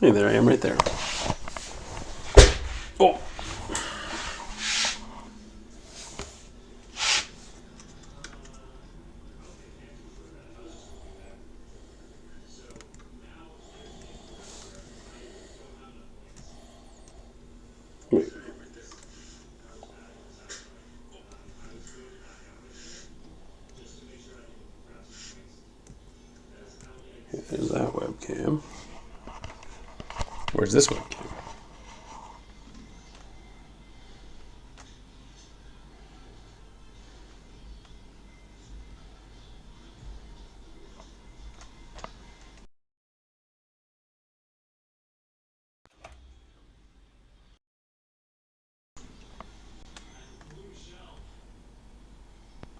Hey, there I am right there. Oh. Wait. There's that webcam. Where's this webcam?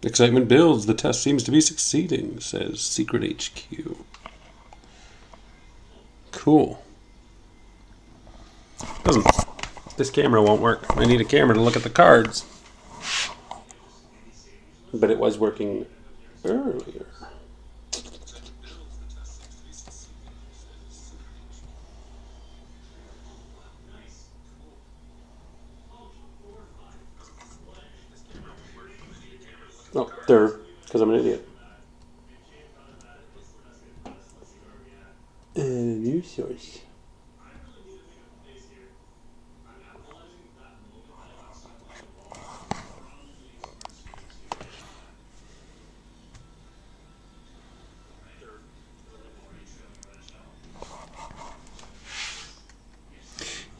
Excitement builds. The test seems to be succeeding, says Secret HQ. Cool. This camera won't work. I need a camera to look at the cards. But it was working earlier. Oh, third, because I'm an idiot. New source.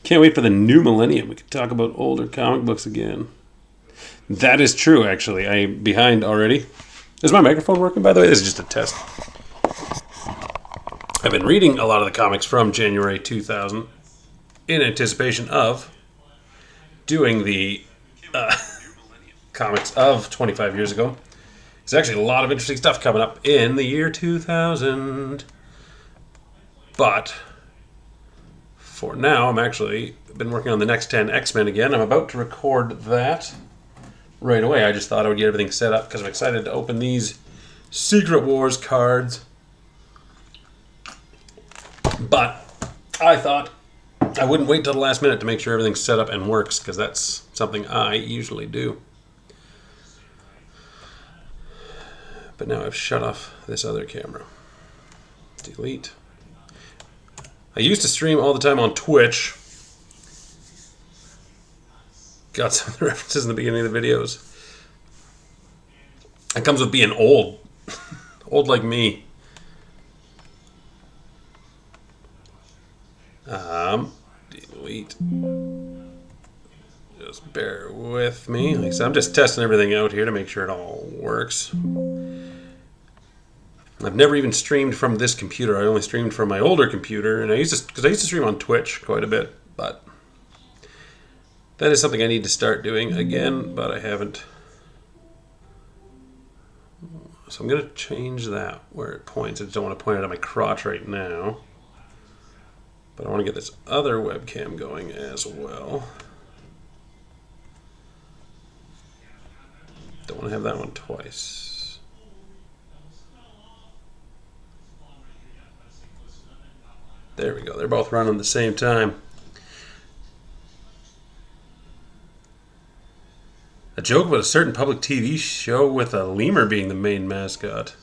Can't wait for the new millennium. We can talk about older comic books again. That is true, actually. I'm behind already. Is my microphone working, by the way? This is just a test. I've been reading a lot of the comics from January 2000 in anticipation of doing the comics of 25 years ago. There's actually a lot of interesting stuff coming up in the year 2000. But for now, I'm actually been working on the next 10 X-Men again. I'm about to record that right away. I just thought I would get everything set up because I'm excited to open these Secret Wars cards. But I thought I wouldn't wait till the last minute to make sure everything's set up and works, because that's something I usually do. But now I've shut off this other camera. Delete. I used to stream all the time on Twitch. Got some of the references in the beginning of the videos. It comes with being old. Old like me. Delete. Just bear with me. Like I said, I'm just testing everything out here to make sure it all works. I've never even streamed from this computer. I only streamed from my older computer, and I used to stream on Twitch quite a bit, but that is something I need to start doing again, but I haven't. So I'm going to change that where it points. I just don't want to point it at my crotch right now. But I want to get this other webcam going as well. Don't want to have that one twice. There we go. They're both running at the same time. A joke about a certain public TV show with a lemur being the main mascot.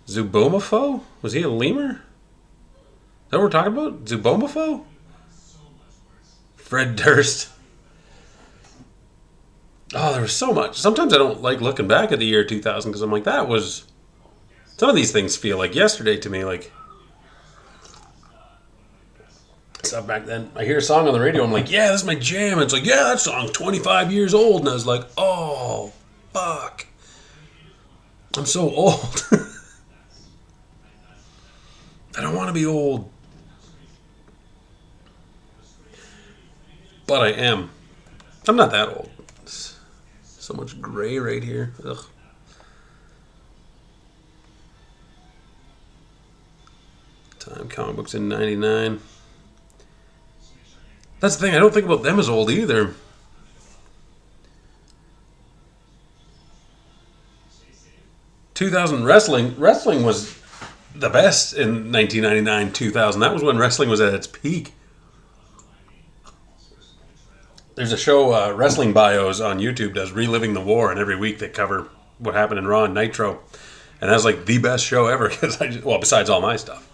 Zubomofo? Was he a lemur? Is that what we're talking about? Zubomofo? Fred Durst. Oh, there was so much. Sometimes I don't like looking back at the year 2000 because I'm like, that was... Some of these things feel like yesterday to me. Like, stuff back then. I hear a song on the radio. I'm like, yeah, this is my jam. And it's like, yeah, that song's 25 years old. And I was like, oh, fuck. I'm so old. I don't want to be old. But I am. I'm not that old. It's so much gray right here. Ugh. Time comic books in 99. That's the thing. I don't think about them as old either. ...2000 wrestling. Wrestling was the best in 1999, 2000. That was when wrestling was at its peak. There's a show, Wrestling Bios on YouTube, does Reliving the War, and every week they cover what happened in Raw and Nitro. And that's like the best show ever, because besides all my stuff.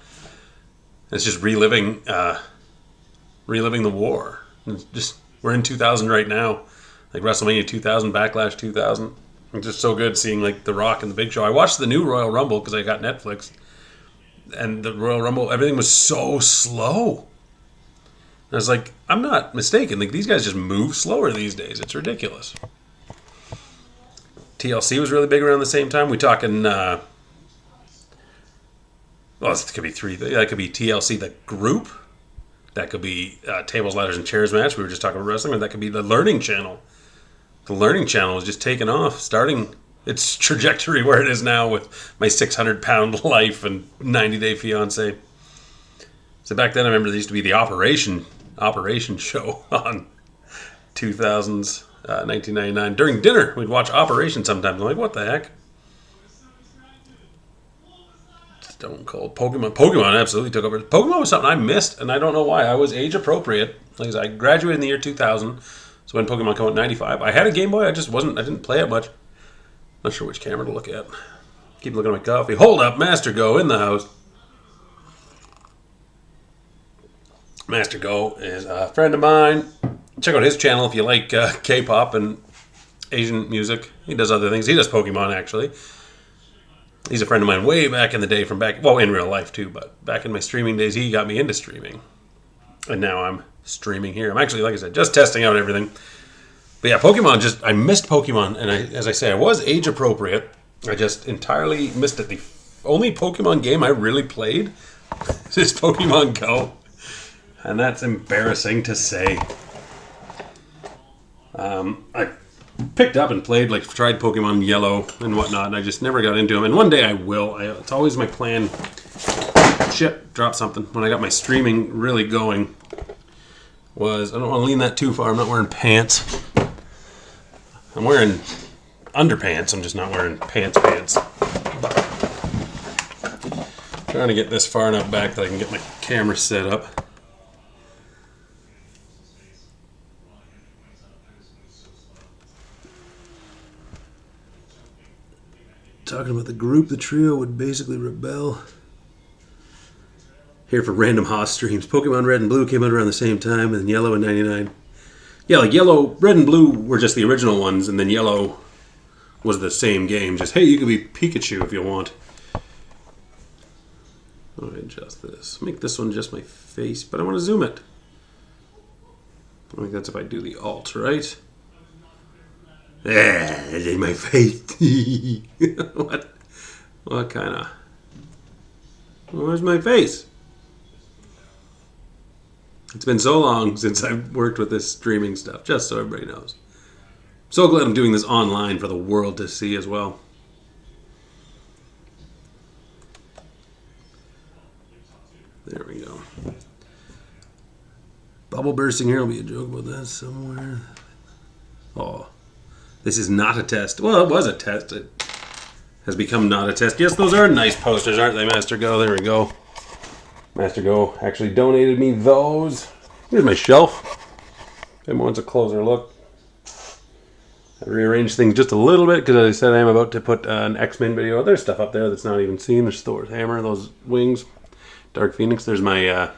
It's just reliving the war. It's just, we're in 2000 right now, like WrestleMania 2000, Backlash 2000. It's just so good seeing like The Rock and the Big Show. I watched the new Royal Rumble because I got Netflix, and the Royal Rumble, everything was so slow. And I was like, I'm not mistaken. Like, these guys just move slower these days. It's ridiculous. TLC was really big around the same time. We talking. Well, it could be three. That could be TLC, the group. That could be Tables, Ladders, and Chairs match. We were just talking about wrestling. Or that could be the Learning Channel. The Learning Channel is just taking off, starting its trajectory where it is now with my 600-pound life and 90-day fiance. So back then, I remember there used to be the Operation show on 2000s, 1999. During dinner, we'd watch Operation sometimes. I'm like, what the heck? Stone Cold. Pokemon absolutely took over. Pokemon was something I missed, and I don't know why. I was age appropriate. Like I graduated in the year 2000, so when Pokemon came out in 95. I had a Game Boy, I didn't play it much. Not sure which camera to look at. Keep looking at my coffee. Hold up, Master Go in the house. Master Go is a friend of mine. Check out his channel if you like K-pop and Asian music. He does other things. He does Pokemon, actually. He's a friend of mine way back in the day from back... Well, in real life, too, but back in my streaming days, he got me into streaming. And now I'm streaming here. I'm actually, like I said, just testing out everything. But yeah, Pokemon, I missed Pokemon. And as I say, I was age appropriate. I just entirely missed it. The only Pokemon game I really played is Pokemon Go. And that's embarrassing to say. I picked up and played, tried Pokemon Yellow and whatnot, and I just never got into them. And one day I will. It's always my plan. Shit, dropped something. When I got my streaming really going, I don't want to lean that too far. I'm not wearing pants. I'm wearing underpants. I'm just not wearing pants. But trying to get this far enough back that I can get my camera set up. Talking about the group, the trio would basically rebel. Here for random Haas streams. Pokemon Red and Blue came out around the same time, and then Yellow in 99. Yeah, Yellow, Red and Blue were just the original ones, and then Yellow was the same game. Just, hey, you can be Pikachu if you want. I'll adjust this. Make this one just my face, but I want to zoom it. I think that's if I do the Alt, right? Yeah, it's in my face. What kind of... Where's my face? It's been so long since I've worked with this streaming stuff, just so everybody knows. So glad I'm doing this online for the world to see as well. There we go. Bubble bursting here will be a joke about that somewhere. Oh. This is not a test. Well, it was a test. It has become not a test. Yes, those are nice posters, aren't they, Master Go? There we go. Master Go actually donated me those. Here's my shelf. If anyone wants a closer look. I rearranged things just a little bit because, as I said, I am about to put an X-Men video. There's stuff up there that's not even seen. There's Thor's hammer, those wings. Dark Phoenix. There's my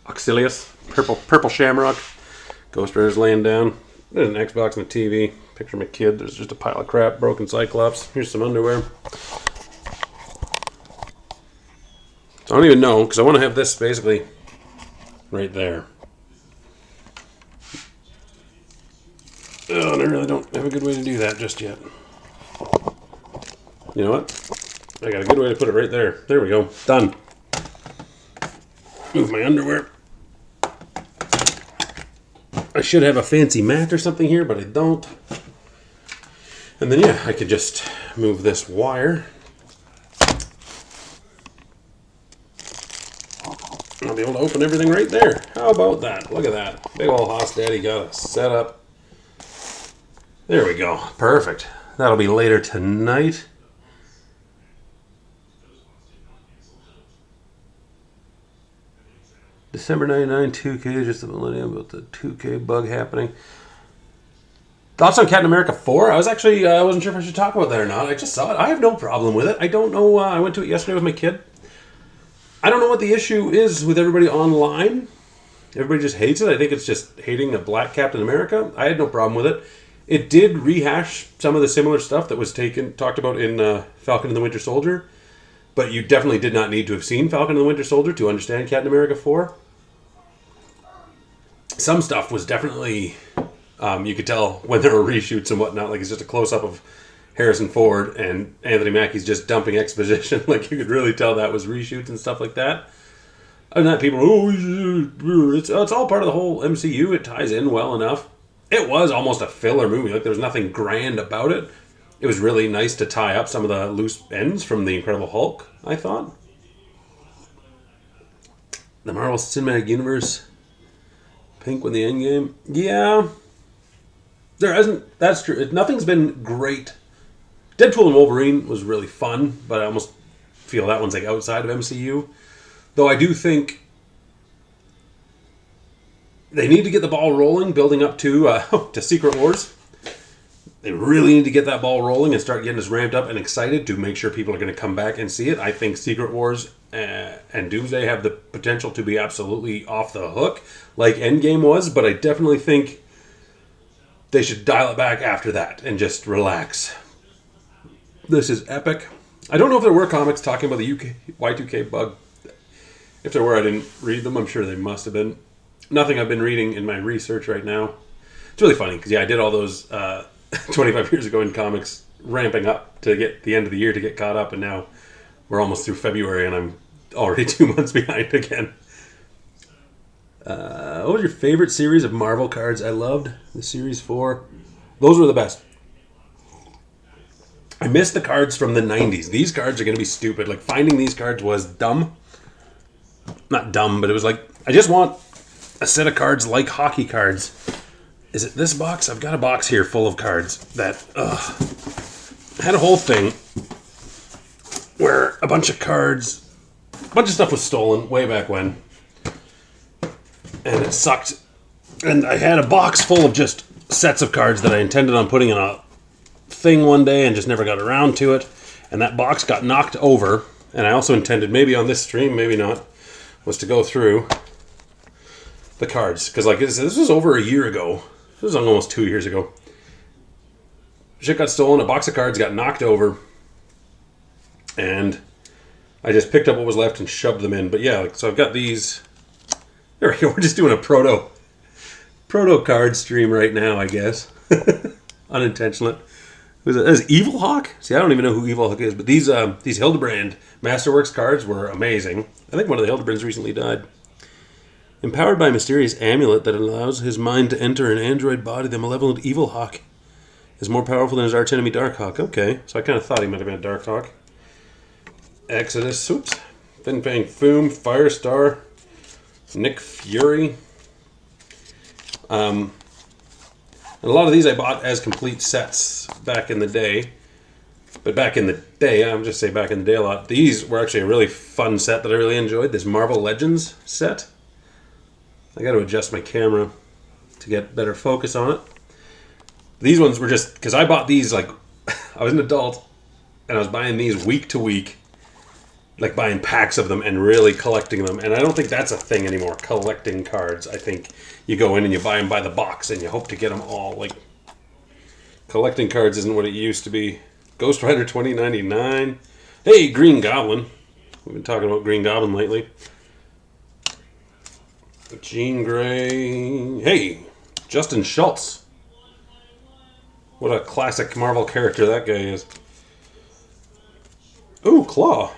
Auxilius. Purple Shamrock. Ghost Rider's laying down. There's an Xbox and a TV. Picture of my kid. There's just a pile of crap. Broken Cyclops. Here's some underwear. So I don't even know, because I want to have this basically right there. Oh, and I really don't have a good way to do that just yet. You know what? I got a good way to put it right there. There we go. Done. Move my underwear. I should have a fancy mat or something here, but I don't. And then, yeah, I could just move this wire. I'll be able to open everything right there. How about that? Look at that. Big old Haas Daddy got it set up. There we go. Perfect. That'll be later tonight. December 99, 2K, just a millennium about the 2K bug happening. Thoughts on Captain America 4? I wasn't sure if I should talk about that or not. I just saw it. I have no problem with it. I don't know. I went to it yesterday with my kid. I don't know what the issue is with everybody online. Everybody just hates it. I think it's just hating a black Captain America. I had no problem with it. It did rehash some of the similar stuff that was talked about in Falcon and the Winter Soldier. But you definitely did not need to have seen Falcon and the Winter Soldier to understand Captain America 4. Some stuff was definitely, you could tell when there were reshoots and whatnot, like it's just a close-up of Harrison Ford and Anthony Mackie's just dumping exposition. Like you could really tell that was reshoots and stuff like that. And that people, it's all part of the whole MCU. It ties in well enough. It was almost a filler movie. Like there was nothing grand about it. It was really nice to tie up some of the loose ends from the Incredible Hulk, I thought. The Marvel Cinematic Universe. Pink win the Endgame. Yeah. There hasn't. That's true. Nothing's been great. Deadpool and Wolverine was really fun, but I almost feel that one's like outside of MCU. Though I do think they need to get the ball rolling, building up to Secret Wars. They really need to get that ball rolling and start getting us ramped up and excited to make sure people are going to come back and see it. I think Secret Wars and Doomsday have the potential to be absolutely off the hook, like Endgame was, but I definitely think they should dial it back after that and just relax. This is epic. I don't know if there were comics talking about the Y2K bug. If there were, I didn't read them. I'm sure they must have been. Nothing I've been reading in my research right now. It's really funny because, yeah, I did all those 25 years ago in comics, ramping up to get the end of the year to get caught up, and now we're almost through February and I'm already 2 months behind again. What was your favorite series of Marvel cards? I loved the Series 4. Those were the best. I missed the cards from the 90s. These cards are going to be stupid. Like, finding these cards was dumb. Not dumb, but it was like, I just want a set of cards like hockey cards. Is it this box? I've got a box here full of cards that had a whole thing where a bunch of stuff was stolen way back when. And it sucked. And I had a box full of just sets of cards that I intended on putting in a thing one day and just never got around to it. And that box got knocked over. And I also intended, maybe on this stream, maybe not, was to go through the cards. Because like this was over a year ago. This was almost 2 years ago. Shit got stolen, a box of cards got knocked over, and I just picked up what was left and shoved them in. But yeah, so I've got these. There we go. We're just doing a proto card stream right now, I guess. Unintentional. Who's that? Is Evil Hawk? See, I don't even know who Evil Hawk is, but these Hildebrand Masterworks cards were amazing. I think one of the Hildebrands recently died. Empowered by a mysterious amulet that allows his mind to enter an android body, the malevolent Evil Hawk is more powerful than his archenemy Darkhawk. Okay, so I kind of thought he might have been a Darkhawk. Exodus, Fin Fang Foom, Firestar, Nick Fury. And a lot of these I bought as complete sets back in the day. But back in the day, I'm just saying back in the day a lot. These were actually a really fun set that I really enjoyed. This Marvel Legends set. I got to adjust my camera to get better focus on it. These ones were just, because I bought these like, I was an adult, and I was buying these week to week, like buying packs of them and really collecting them. And I don't think that's a thing anymore, collecting cards. I think you go in and you buy them by the box and you hope to get them all. Like, collecting cards isn't what it used to be. Ghost Rider 2099. Hey, Green Goblin. We've been talking about Green Goblin lately. Jean Grey. Hey, Justin Schultz. What a classic Marvel character that guy is. Ooh, Claw.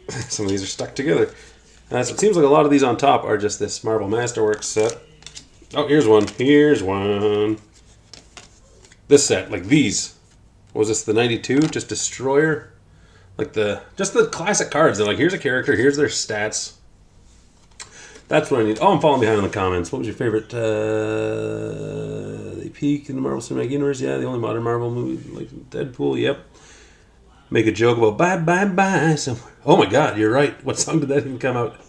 Some of these are stuck together. So it seems like a lot of these on top are just this Marvel Masterworks set. Oh, here's one. Here's one. This set, like these. What was this, the 92? Just Destroyer? Like just the classic cards. They're like, here's a character, here's their stats. That's what I need. Oh, I'm falling behind in the comments. What was your favorite? They peak in the Marvel Cinematic Universe? Yeah, the only modern Marvel movie, like Deadpool, yep. Make a joke about bye, bye, bye somewhere. Oh my god, you're right. What song did that even come out?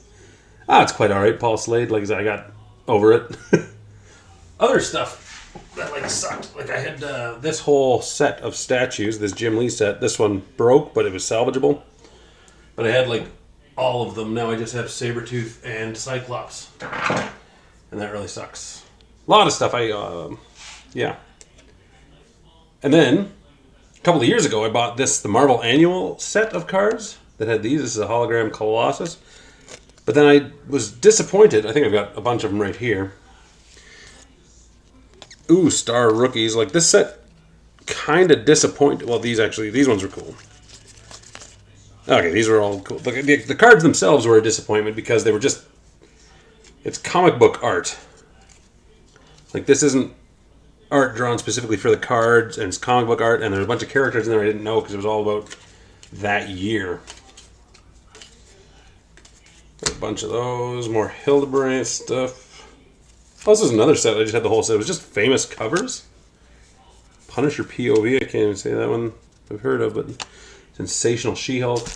Ah, it's quite alright. Paul Slade, like I said, I got over it. Other stuff that like sucked. Like I had this whole set of statues, this Jim Lee set. This one broke, but it was salvageable. But I had like all of them. Now I just have Sabretooth and Cyclops. And that really sucks. A lot of stuff yeah. And then, a couple of years ago, I bought the Marvel Annual set of cards that had these. This is a hologram Colossus. But then I was disappointed. I think I've got a bunch of them right here. Ooh, Star Rookies. Like, this set kind of disappointed. Well, these ones were cool. Okay, these were all cool. The cards themselves were a disappointment because they were just... It's comic book art. Like, this isn't art drawn specifically for the cards, and it's comic book art, and there's a bunch of characters in there I didn't know because it was all about that year. Got a bunch of those. More Hildebrand stuff. Oh, this is another set. I just had the whole set. It was just famous covers. Punisher POV. I can't even say that one I've heard of, but Sensational She-Hulk.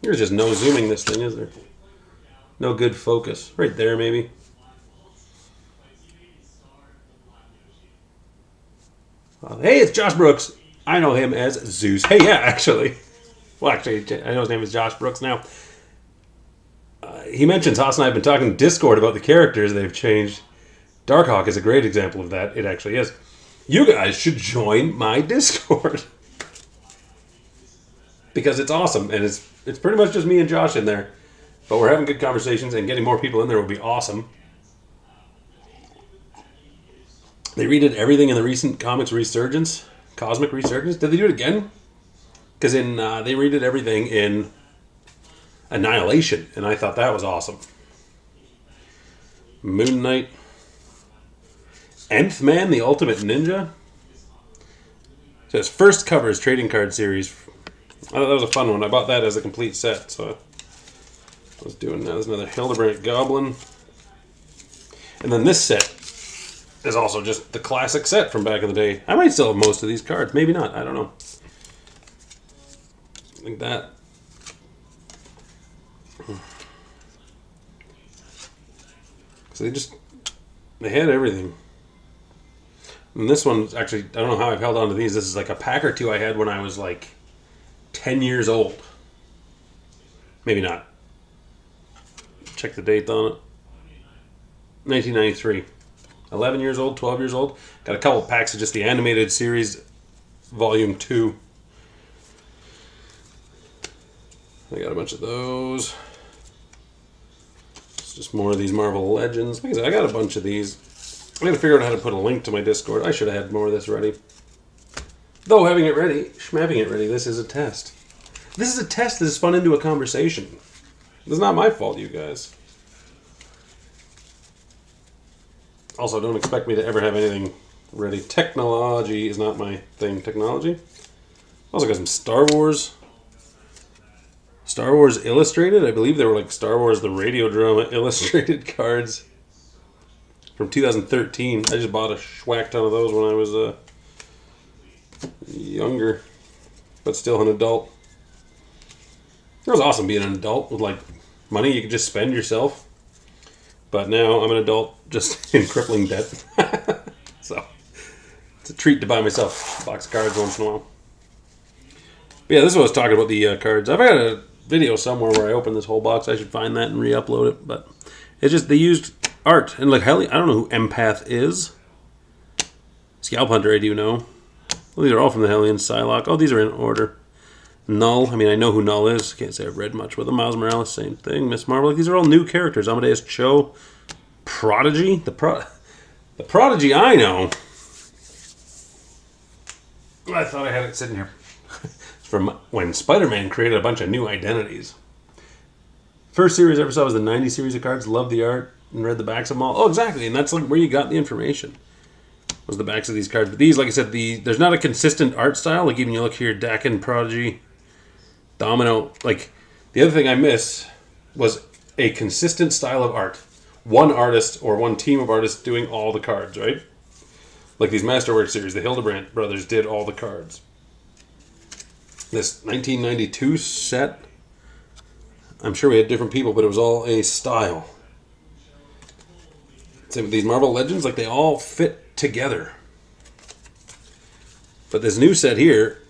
There's just no zooming this thing, is there? No good focus. Right there, maybe. Hey, it's Josh Brooks. I know him as Zeus. Hey, yeah, actually. Well, actually, I know his name is Josh Brooks now. He mentions Haas and I have been talking in Discord about the characters they've changed. Darkhawk is a great example of that. It actually is. You guys should join my Discord. Because it's awesome, and it's pretty much just me and Josh in there. But we're having good conversations, and getting more people in there would be awesome. They redid everything in the recent comics resurgence. Cosmic Resurgence. Did they do it again? Because they redid everything in Annihilation, and I thought that was awesome. Moon Knight. Nth Man, the Ultimate Ninja. So his first cover is Trading Card Series. I thought that was a fun one. I bought that as a complete set, so I was doing that. There's another Hildebrand Goblin. And then this set is also just the classic set from back in the day. I might still have most of these cards. Maybe not. I don't know. Like that. So they had everything. And this one's actually, I don't know how I've held on to these. This is like a pack or two I had when I was like 10 years old. Maybe not. Check the date on it. 1993. 11 years old, 12 years old. Got a couple packs of just the animated series, Volume 2. I got a bunch of those. It's just more of these Marvel Legends. Like I said, I got a bunch of these. I gotta figure out how to put a link to my Discord. I should have had more of this ready. Though having it ready, schmapping it ready, this is a test. This is a test that has spun into a conversation. This is not my fault, you guys. Also, don't expect me to ever have anything ready. Technology is not my thing. Technology. Also got some Star Wars. Star Wars Illustrated. I believe they were like Star Wars the radio drama illustrated cards from 2013. I just bought a schwack ton of those when I was younger, but still an adult. It was awesome being an adult with like money you could just spend yourself. But now I'm an adult just in crippling debt. So it's a treat to buy myself a box of cards once in a while. But yeah, this is what I was talking about, the cards. I've got a video somewhere where I opened this whole box. I should find that and re-upload it. But it's just, they used art. And like, I don't know who Empath is. Scalp Hunter, I do know. Well, these are all from the Hellion. Psylocke. Oh, these are in order. Null. I mean, I know who Null is. Can't say I've read much with them. Miles Morales, same thing. Miss Marvel. Like, these are all new characters. Amadeus Cho. Prodigy. The Prodigy I know. I thought I had it sitting here. It's from when Spider-Man created a bunch of new identities. First series I ever saw was the 90 series of cards. Loved the art and read the backs of them all. Oh, exactly. And that's like where you got the information. Was the backs of these cards. But these, like I said, there's not a consistent art style. Like even you look here, Dakin, Prodigy, Domino. Like the other thing I miss was a consistent style of art. One artist or one team of artists doing all the cards, right? Like these Masterwork series, the Hildebrandt brothers did all the cards. This 1992 set, I'm sure we had different people, but it was all a style. Same with these Marvel Legends, like they all fit together. But this new set here,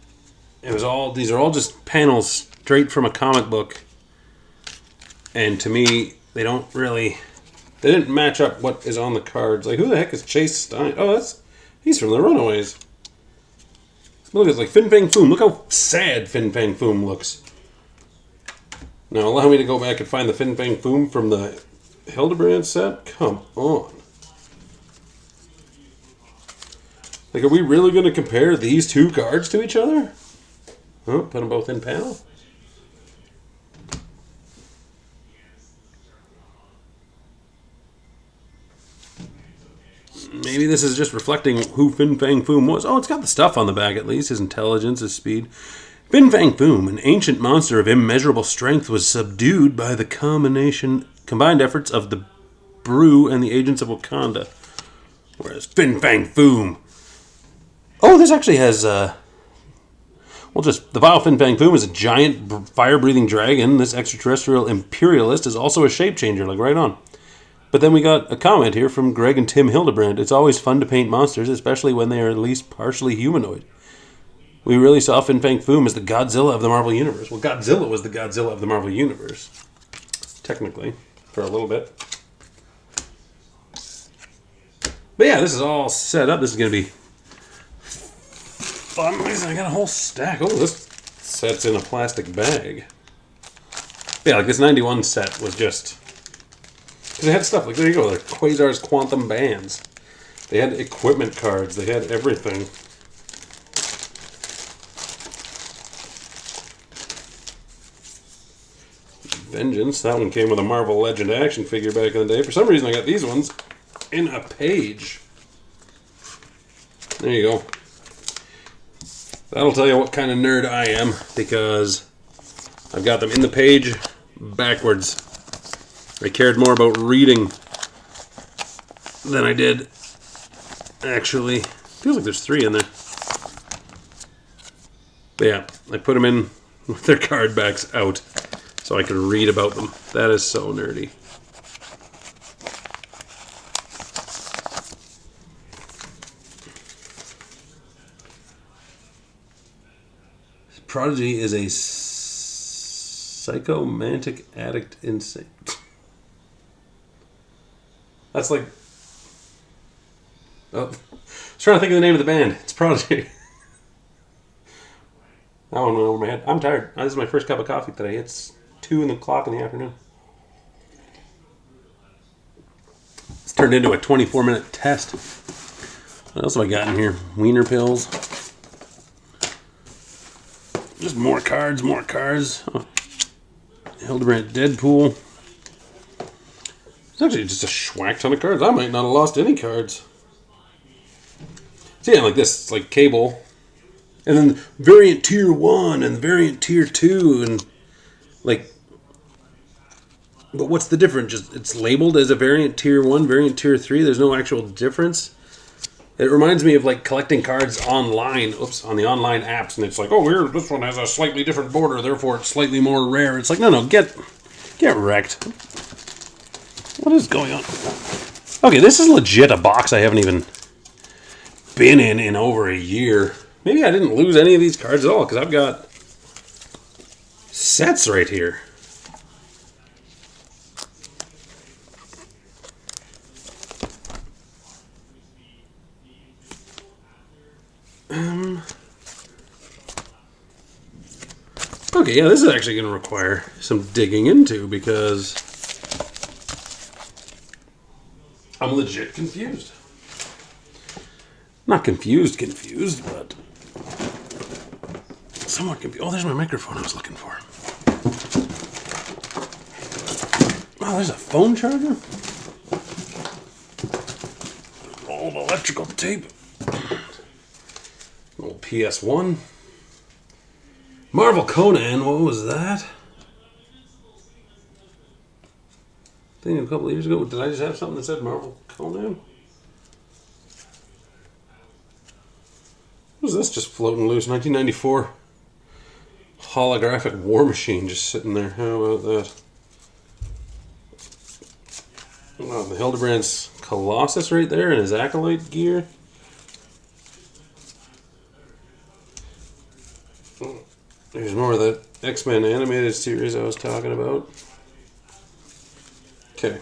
these are all just panels straight from a comic book. And to me, they didn't match up what is on the cards. Like, who the heck is Chase Stein? Oh, he's from the Runaways. Look, it's like Fin Fang Foom. Look how sad Fin Fang Foom looks. Now, allow me to go back and find the Fin Fang Foom from the Hildebrandt set? Come on. Like, are we really going to compare these two cards to each other? Oh, put them both in panel. Maybe this is just reflecting who Fin Fang Foom was. Oh, it's got the stuff on the back at least. His intelligence, his speed. Fin Fang Foom, an ancient monster of immeasurable strength, was subdued by the combined efforts of the Brew and the agents of Wakanda. Whereas Fin Fang Foom. Oh, this actually has... the vile Fin Fang Foom is a giant fire-breathing dragon. This extraterrestrial imperialist is also a shape-changer, like right on. But then we got a comment here from Greg and Tim Hildebrandt. It's always fun to paint monsters, especially when they are at least partially humanoid. We really saw Fin Fang Foom as the Godzilla of the Marvel Universe. Well, Godzilla was the Godzilla of the Marvel Universe. Technically, for a little bit. But yeah, this is all set up. This is going to be fun. I got a whole stack. Oh, this set's in a plastic bag. Yeah, like this 91 set was just... They had stuff like, there you go, like Quasar's Quantum Bands. They had equipment cards. They had everything. Vengeance. That one came with a Marvel Legend action figure back in the day. For some reason, I got these ones in a page. There you go. That'll tell you what kind of nerd I am, because I've got them in the page backwards. I cared more about reading than I did actually. Feels like there's 3 in there. But yeah, I put them in with their card backs out so I can read about them. That is so nerdy. Prodigy is a psychomantic addict insane. That's like... Oh, I was trying to think of the name of the band. It's Prodigy. That one went over my head. I'm tired. This is my first cup of coffee today. It's 2 o'clock in the afternoon. It's turned into a 24-minute test. What else have I got in here? Wiener pills. Just more cards, more cards. Oh. Hildebrandt Deadpool. It's actually just a schwack ton of cards. I might not have lost any cards. So yeah, like this. It's like Cable. And then variant tier 1 and variant tier 2. And like... But what's the difference? Just it's labeled as a variant tier 1, variant tier 3. There's no actual difference. It reminds me of like collecting cards online. Oops, on the online apps. And it's like, oh, here, this one has a slightly different border. Therefore, it's slightly more rare. It's like, no, get wrecked. What is going on? Okay, this is legit a box I haven't even been in over a year. Maybe I didn't lose any of these cards at all, because I've got sets right here. Okay, yeah, this is actually going to require some digging into, because I'm legit confused. Not confused, but somewhat confused. Oh, there's my microphone I was looking for. Oh, there's a phone charger? Old electrical tape. Old PS1. Marvel Conan, what was that? Thing a couple of years ago. Did I just have something that said Marvel Conan? What was this just floating loose? 1994 holographic war machine just sitting there. How about that? Oh, the Hildebrand's Colossus right there in his Acolyte gear. There's more of that X-Men animated series I was talking about. Okay.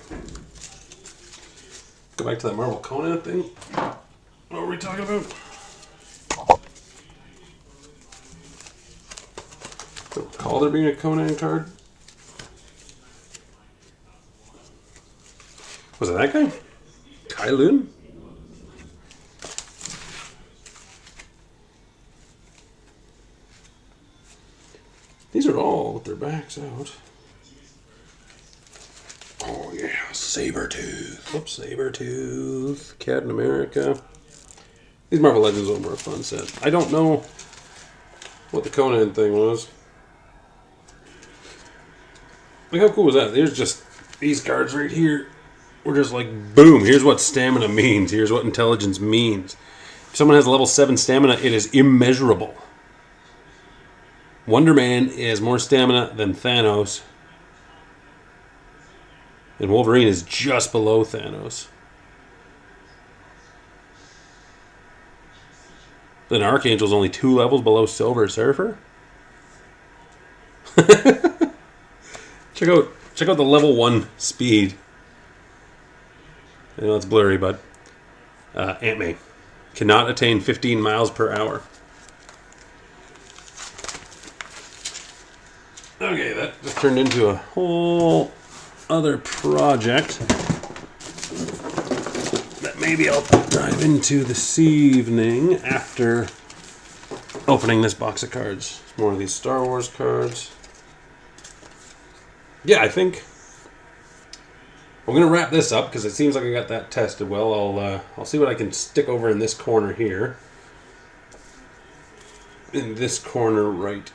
Go back to that Marvel Conan thing. What were we talking about? Don't recall there being a Conan card. Was it that guy? Kai Lun? These are all with their backs out. Oh yeah, Sabretooth. Oops, Sabretooth. Captain America. These Marvel Legends ones were a fun set. I don't know what the Conan thing was. Like, how cool was that? There's just these cards right here. We're just like, boom, here's what stamina means. Here's what intelligence means. If someone has a level 7 stamina, it is immeasurable. Wonder Man has more stamina than Thanos. And Wolverine is just below Thanos. Then Archangel's only 2 levels below Silver Surfer. Check out the level 1 speed. I know it's blurry, but Aunt May cannot attain 15 miles per hour. Okay, that just turned into a whole other project that maybe I'll dive into this evening after opening this box of cards. More of these Star Wars cards. Yeah, I think I'm going to wrap this up because it seems like I got that tested well. I'll see what I can stick over in this corner here. In this corner right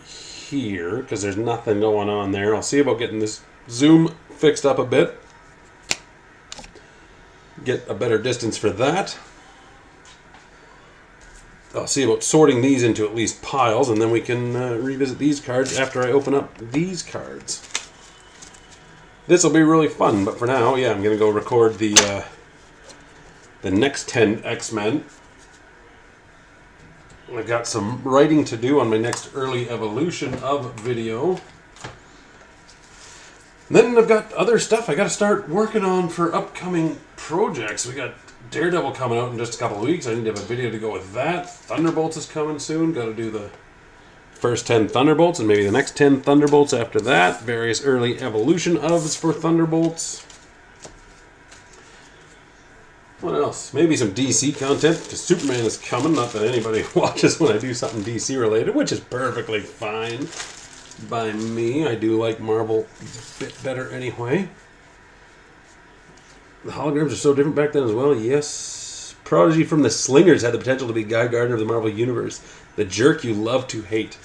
here, because there's nothing going on there. I'll see about getting this zoom fixed up a bit. Get a better distance for that. I'll see about sorting these into at least piles, and then we can revisit these cards after I open up these cards. This will be really fun, but for now, yeah, I'm going to go record the next 10 X-Men. I've got some writing to do on my next early evolution of video. And then I've got other stuff I got to start working on for upcoming projects. We got Daredevil coming out in just a couple of weeks. I need to have a video to go with that. Thunderbolts is coming soon. Got to do the first 10 Thunderbolts and maybe the next 10 Thunderbolts after that. Various early evolution ofs for Thunderbolts. What else? Maybe some DC content, because Superman is coming. Not that anybody watches when I do something DC related, which is perfectly fine by me. I do like Marvel a bit better anyway. The holograms are so different back then as well. Yes. Prodigy from the Slingers had the potential to be Guy Gardner of the Marvel Universe. The jerk you love to hate.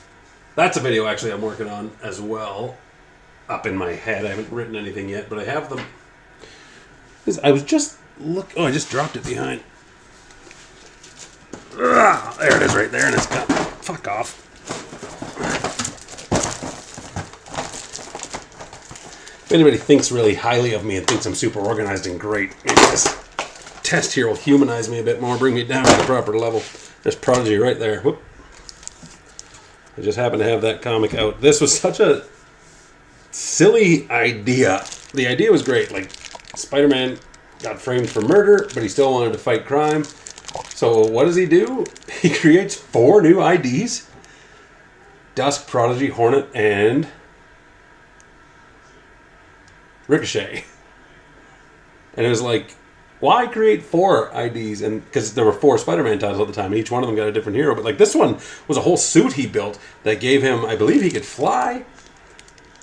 That's a video actually I'm working on as well. Up in my head. I haven't written anything yet, but I have them. I was just... I just dropped it behind. There it is right there, and it's got... Fuck off. If anybody thinks really highly of me and thinks I'm super organized and great, maybe this test here will humanize me a bit more, bring me down to the proper level. There's Prodigy right there. Whoop. I just happened to have that comic out. This was such a silly idea. The idea was great. Like, Spider-Man got framed for murder, but he still wanted to fight crime. So what does he do? He creates 4 new IDs. Dusk, Prodigy, Hornet, and Ricochet. And it was like, why create 4 IDs? And because there were 4 Spider-Man titles at the time, and each one of them got a different hero. But like this one was a whole suit he built that gave him, I believe, he could fly,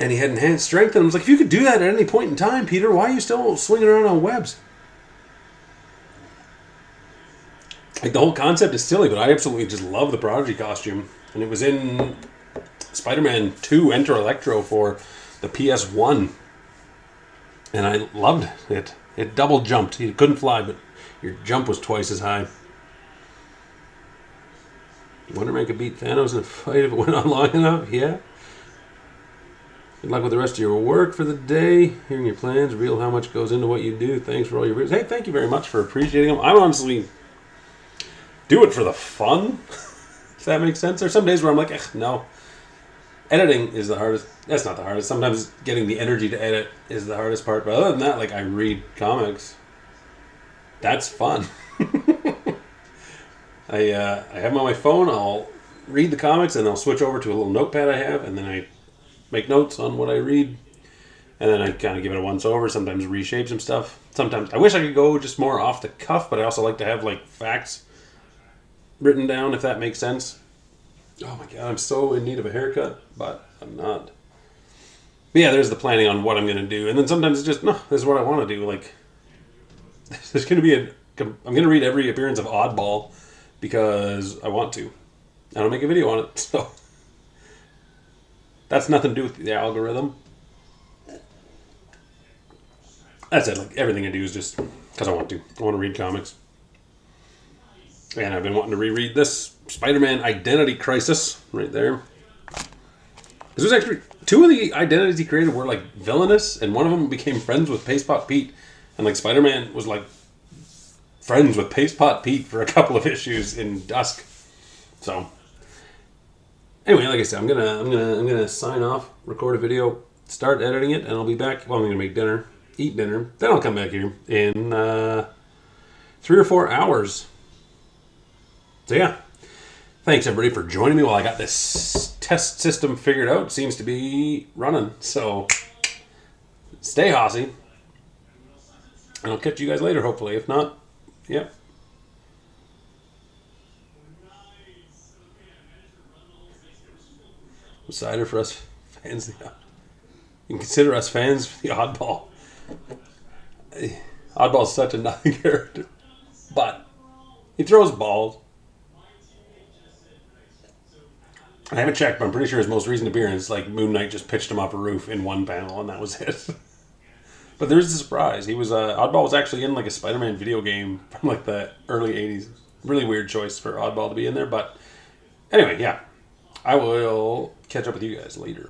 and he had enhanced strength. And I was like, if you could do that at any point in time, Peter, why are you still swinging around on webs? Like the whole concept is silly, but I absolutely just love the Prodigy costume, and it was in Spider-Man 2 Enter Electro for the PS1, and I loved it. It double jumped. You couldn't fly, but your jump was twice as high. Wonder Man could beat Thanos in a fight if it went on long enough. Yeah. Good luck with the rest of your work for the day. Hearing your plans, reveal how much goes into what you do. Thanks for all your videos. Hey, thank you very much for appreciating them. I honestly do it for the fun, if that makes sense. There's some days where I'm like, no. Editing is the hardest. That's not the hardest. Sometimes getting the energy to edit is the hardest part. But other than that, like I read comics. That's fun. I have them on my phone. I'll read the comics and I'll switch over to a little notepad I have, and then I make notes on what I read, and then I kind of give it a once over. Sometimes reshape some stuff. Sometimes I wish I could go just more off the cuff, but I also like to have like facts written down, if that makes sense. Oh my god, I'm so in need of a haircut, but I'm not. But yeah, there's the planning on what I'm going to do, and then sometimes it's just, no, this is what I want to do. Like, there's going to be I'm going to read every appearance of Oddball because I want to. And I'll make a video on it, so that's nothing to do with the algorithm. That's it. Like everything I do is just because I want to. I want to read comics. And I've been wanting to reread this Spider-Man Identity Crisis right there. This was actually 2 of the identities he created were like villainous, and one of them became friends with Paste Pot Pete, and like Spider-Man was like friends with Paste Pot Pete for a couple of issues in Dusk. So anyway, like I said, I'm gonna sign off, record a video, start editing it, and I'll be back. Well, I'm gonna make dinner, eat dinner, then I'll come back here in 3 or 4 hours. So yeah, thanks everybody for joining me while I got this test system figured out. It seems to be running. So stay Hossy, and I'll catch you guys later, hopefully. If not, yep. Cider for us fans. You can consider us fans for the Oddball. Oddball's such a nothing character, but he throws balls. I haven't checked, but I'm pretty sure his most recent appearance, like Moon Knight just pitched him off a roof in one panel, and that was it. But there's a surprise. He was Oddball was actually in like a Spider-Man video game from like the early '80s. Really weird choice for Oddball to be in there, but anyway, yeah. I will catch up with you guys later.